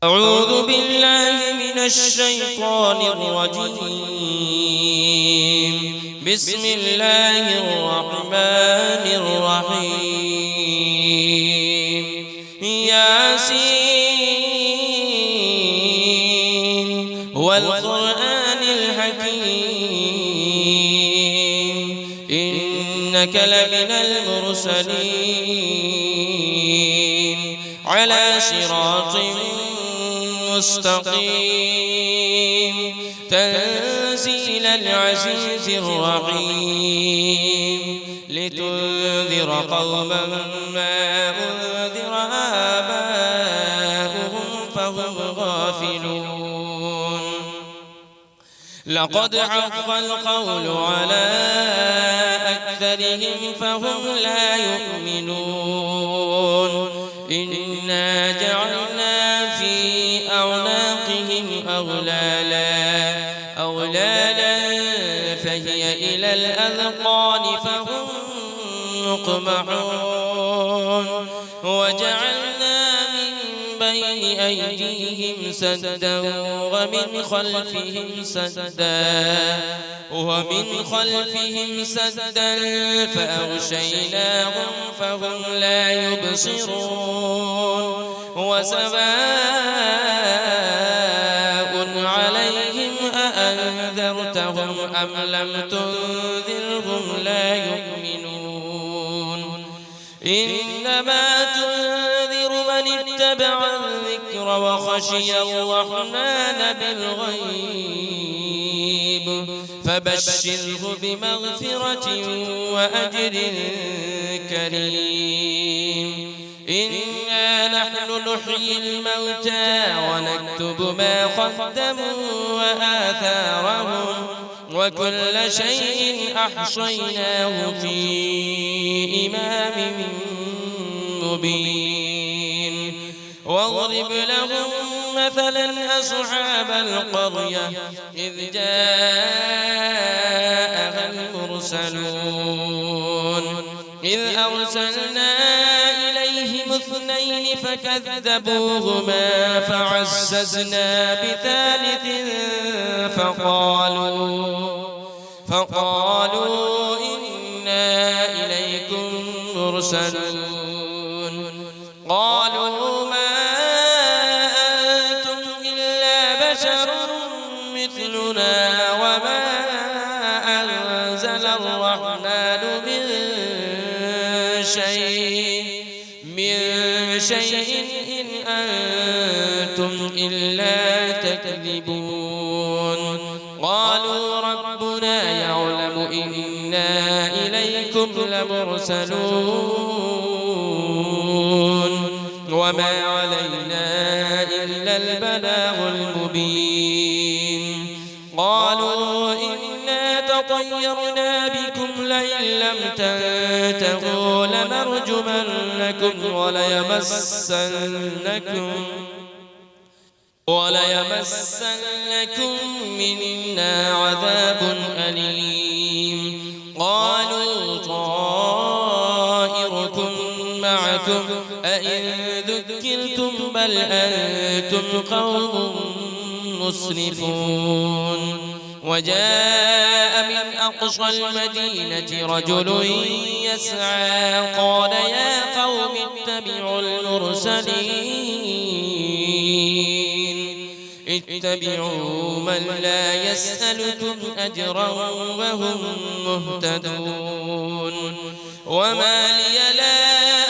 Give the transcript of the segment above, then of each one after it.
أعوذ بالله من الشيطان الرجيم. بسم الله الرحمن الرحيم. ياسين والقرآن الحكيم إنك لمن المرسلين على صراط مستقيم تنزيل العزيز الرحيم لتنذر قوما ما أنذر آباؤهم فهم غافلون. لقد حق القول على أكثرهم فهم لا يؤمنون. إنا جعلنا في أعناقهم أغلالا فهي إلى الأذقان فهم مقمحون. وجعلنا من بين أيديهم سدا ومن خلفهم سدا فأغشيناهم فهم لا يبصرون. وسواء عليهم أأنذرتهم أم لم تنذرهم لا يؤمنون. إنما تنذر من اتبع الذكر وخشي الرحمن بالغيب فبشره بمغفرة وأجر كريم. إنا نحن نحيي الموتى ونكتب ما قدموا وآثارهم وكل شيء أحصيناه في إمام مبين. واضرب لهم مثلا أصحاب القرية إذ جاءها المرسلون إذ أرسلنا إليهم اثنين فكذبوهما فعززنا بثالث فقالوا إنا إليكم مرسلون. قالوا ما أنتم إلا بشر مثلنا وما أنزل الرحمن من شيء إن أنتم إلا تكذبون. قالوا ربنا يعلم إنا إليكم لمرسلون وما علينا إلا البلاغ المبين. قالوا إنا تطيرنا بكم لئن لم تنتهوا لنرجمنكم وليمسنكم منا عذاب أليم. قالوا طائركم معكم أئن ذكرتم بل أنتم قوم مسرفون. وجاء من أقصى المدينة رجل يسعى قال يا قوم اتبعوا من لا يسألكم أجرا وهم مهتدون. وما لي لا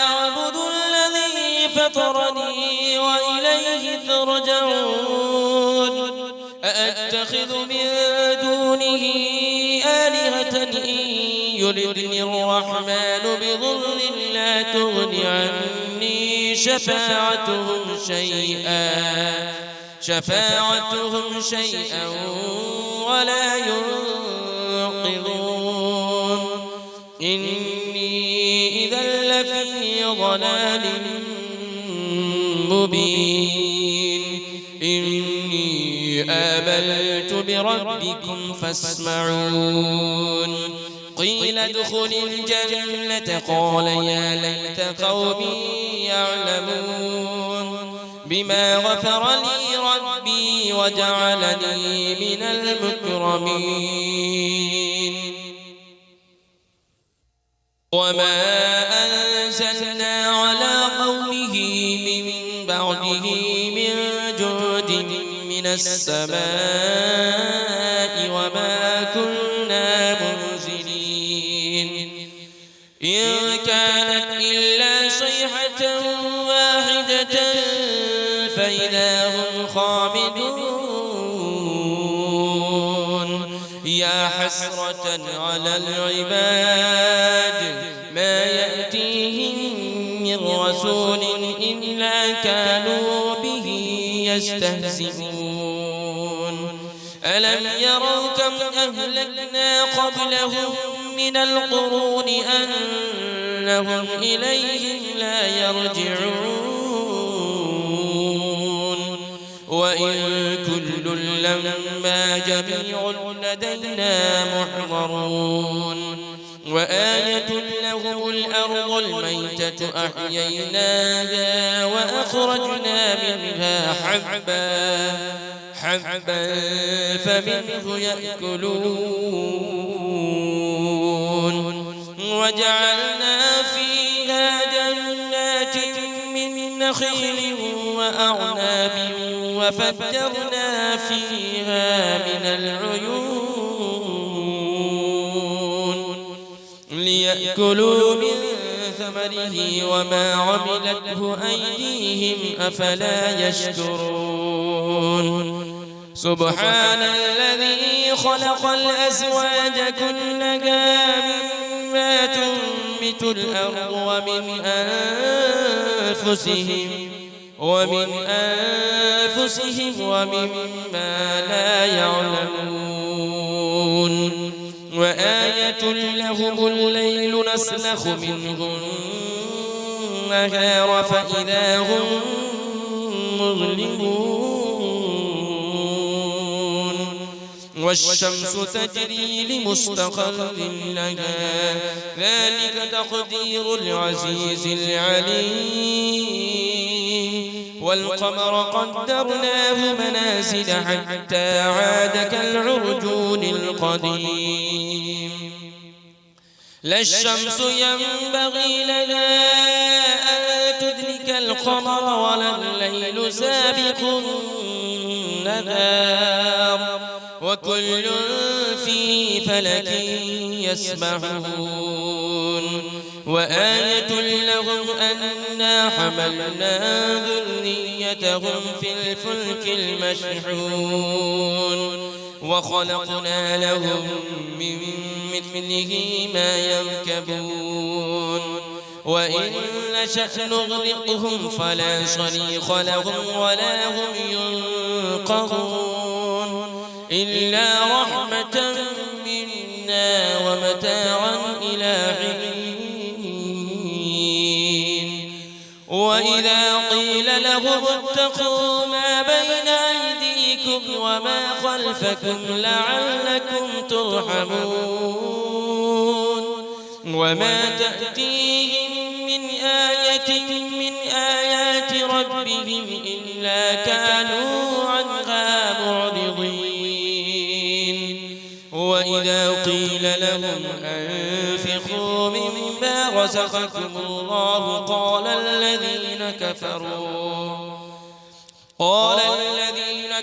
أعبد الذي فطرني وإليه ترجعون. أأتخذ من دونه آلهة إن يردني الرحمن بضر لا تغن عني شفاعتهم شيئا ولا ينقذون. إني إذا لفي ضلال مبين. إني آمنت بربكم فاسمعون. قيل ادخل الجنة قال يا ليت قومي يعلمون. بما غفر لي ربي وجعلني من المكرمين وما أنزلنا على قومه من بعده من جود من السماء وما كنا منزلين إن كانت إلا صيحة واحدة فإذا هم خامدون يا حسرة على العباد ما يأتيهم من رسول إلا كانوا به يستهزئون ألم يروا كم أهلكنا قبلهم من القرون أنهم إليهم لا يرجعون وإن كل لما جميع لدينا محضرون وآية لهم الأرض الميتة أحييناها وأخرجنا منها حبا فمنه يأكلون وجعلنا فيها جنات من نخيل وأعناب وفجرنا فيها من العيون ليأكلوا من ثمره وما عملته أيديهم أفلا يشكرون سبحان الذي خلق الأزواج كلها مما تنبت الأرض ومن أنفسهم ومما لا يعلمون وآية لهم الليل نسلخ منه النهار فإذا هم مظلمون والشمس تجري لمستقر لها ذلك تقدير العزيز العليم والقمر قدرناه منازل حتى عاد كالعرجون القديم لا الشمس ينبغي لها أن تدرك القمر ولا الليل سابق النهار وكل في فلك يسبحون وآية لهم أنا حملنا ذريتهم في الفلك المشحون وخلقنا لهم من مثله ما يركبون وإن نشأ نغرقهم فلا صريخ لهم ولا هم ينقذون إلا رحمة منا ومتاعا إلى حين وإذا قيل لهم اتقوا ما بين أيديكم وما خلفكم لعلكم ترحمون وما تأتيهم من آية من آيات ربهم إلا كانوا عنها معرضين وإذا قيل لهم أنفقوا مما رزقكم الله قال الذين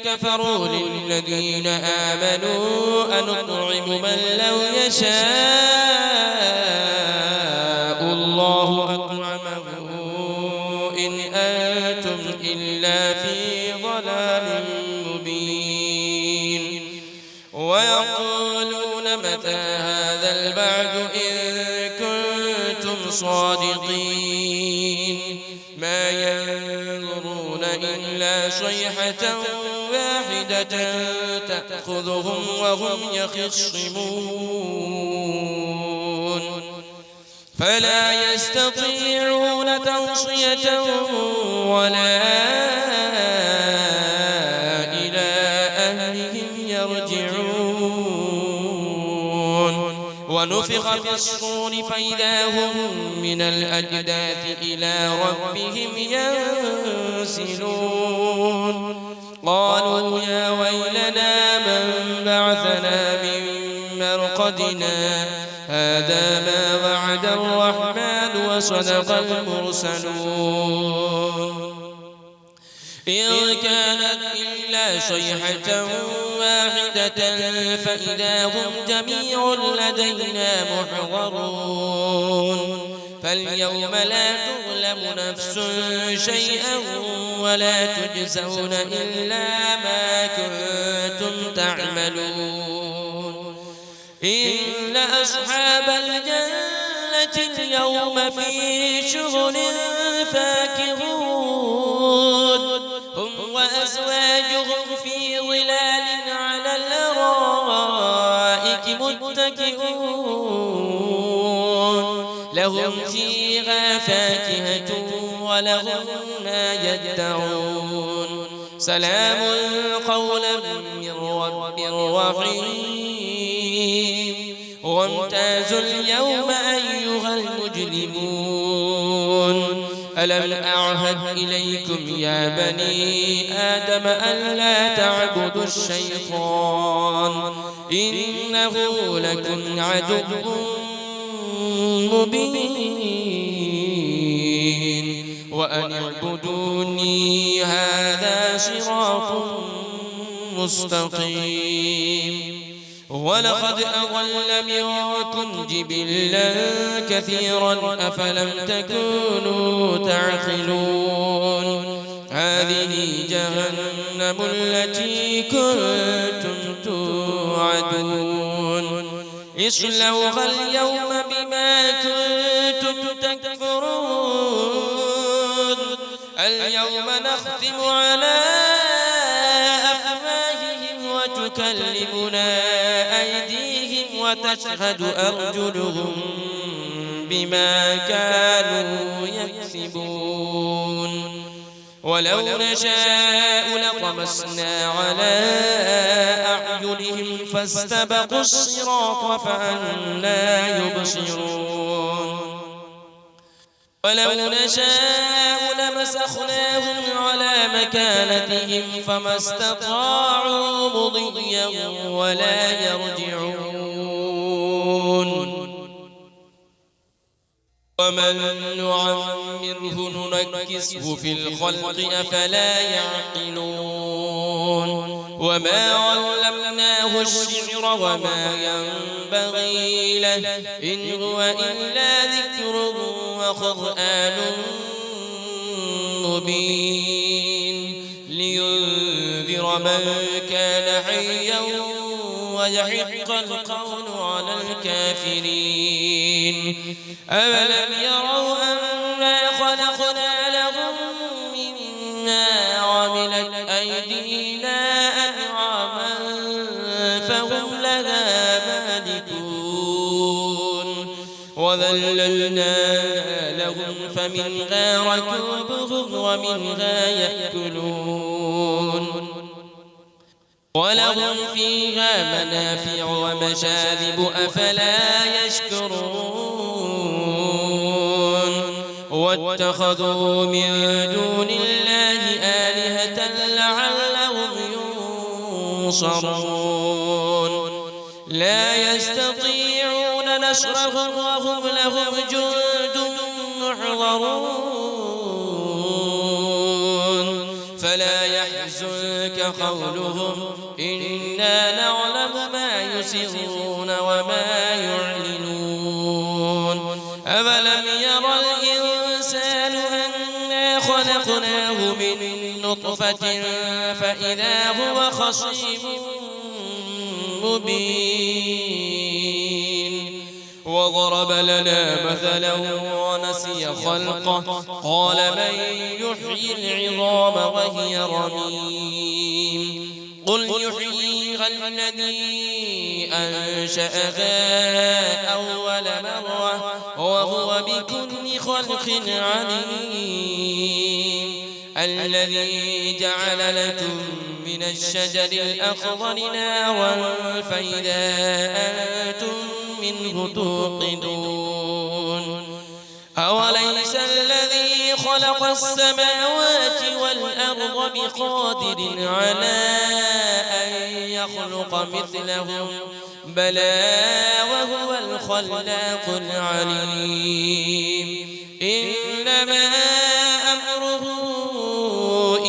كفروا للذين آمنوا أنطعم من لو يشاء الله أطعمه إن أنتم إلا في ضلال مبين ويقولون متى هذا البعد إن كنتم صادقين ما ينظرون إلا صيحة واحدة تأخذهم وهم يخصمون فلا يستطيعون توصية ولا إلى أهلهم يرجعون ونفخ في الصور فإذا هم من الأجداث إلى ربهم ينسلون قالوا يا ويلنا من بعثنا من مرقدنا هذا ما وعد الرحمن وصدق المرسلون إن كانت إلا صيحة واحدة فإذا هم جميع لدينا محضرون فاليوم لا تظلم نفس شيئا ولا تجزون إلا ما كنتم تعملون إن أصحاب الجنة اليوم في شغل فاكهون هم وأزواجهم في ظلال على الأرائك متكئون لهم فيها فاكهة ولهم ما يدعون سلام قولا من رب رحيم وامتازوا اليوم أيها المجرمون ألم أعهد إليكم يا بني آدم ألا تعبدوا الشيطان إنه لكم عدو مبين وأن اعبدوني هذا صراط مستقيم ولقد أضل منكم جبلا كثيرا أفلم تكونوا تعقلون هذه جهنم التي كنتم توعدون اصلوها اليوم بما كنتم تكفرون اليوم نختم على أفواههم وتكلمنا أيديهم وتشهد أرجلهم بما كانوا يكسبون ولو نشاء لطمسنا على أعينهم فاستبقوا الصراط فأنى يبصرون ولو نشاء لمسخناهم على مكانتهم فما استطاعوا مضيا ولا يرجعون ومن نعمره ننكسه في الخلق أفلا يعقلون وما علمناه الشعر وما ينبغي له إن هو إلا ذكر وقرآن مبين لينذر من كان حيا ويحق القول على الكافرين أولم يروا أنا خلقنا لهم مما عملت أيدينا أنعاما فهم لها مالكون وذللناها لهم فمنها ركوبهم ومنها يأكلون ولهم فيها منافع ومشارب أفلا يشكرون واتخذوا من دون الله آلهة لعلهم ينصرون لا يستطيعون نصرهم وهم لهم جند محضرون فلا يحزنك قولهم إنا نعلم ما يسرون وما يعلنون أولم يرى الإنسان أنا خلقناه من نطفة فإذا هو خصيم مبين وضرب لنا مثلا ونسي خلقه قال من يحيي العظام وهي رميم قل يحييها الذي أنشأها أول مرة وهو بكل خلق عليم الذي جعل لكم من الشجر الأخضر نارا فإذا أنتم منه توقدون أوليس الذي خلق السماوات والأرض بقادر على أن يخلق مثلهم بلى وهو الخلاق العليم إنما أمره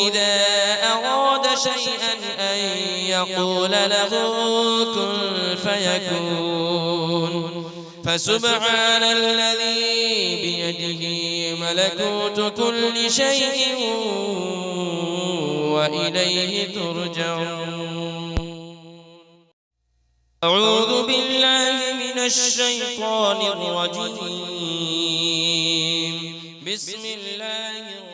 إذا أراد شيئا أن يقول له كن فيكون فسبحان الذي بيده ملكوت كل شيء وإليه ترجعون أعوذ بالله من الشيطان الرجيم بسم الله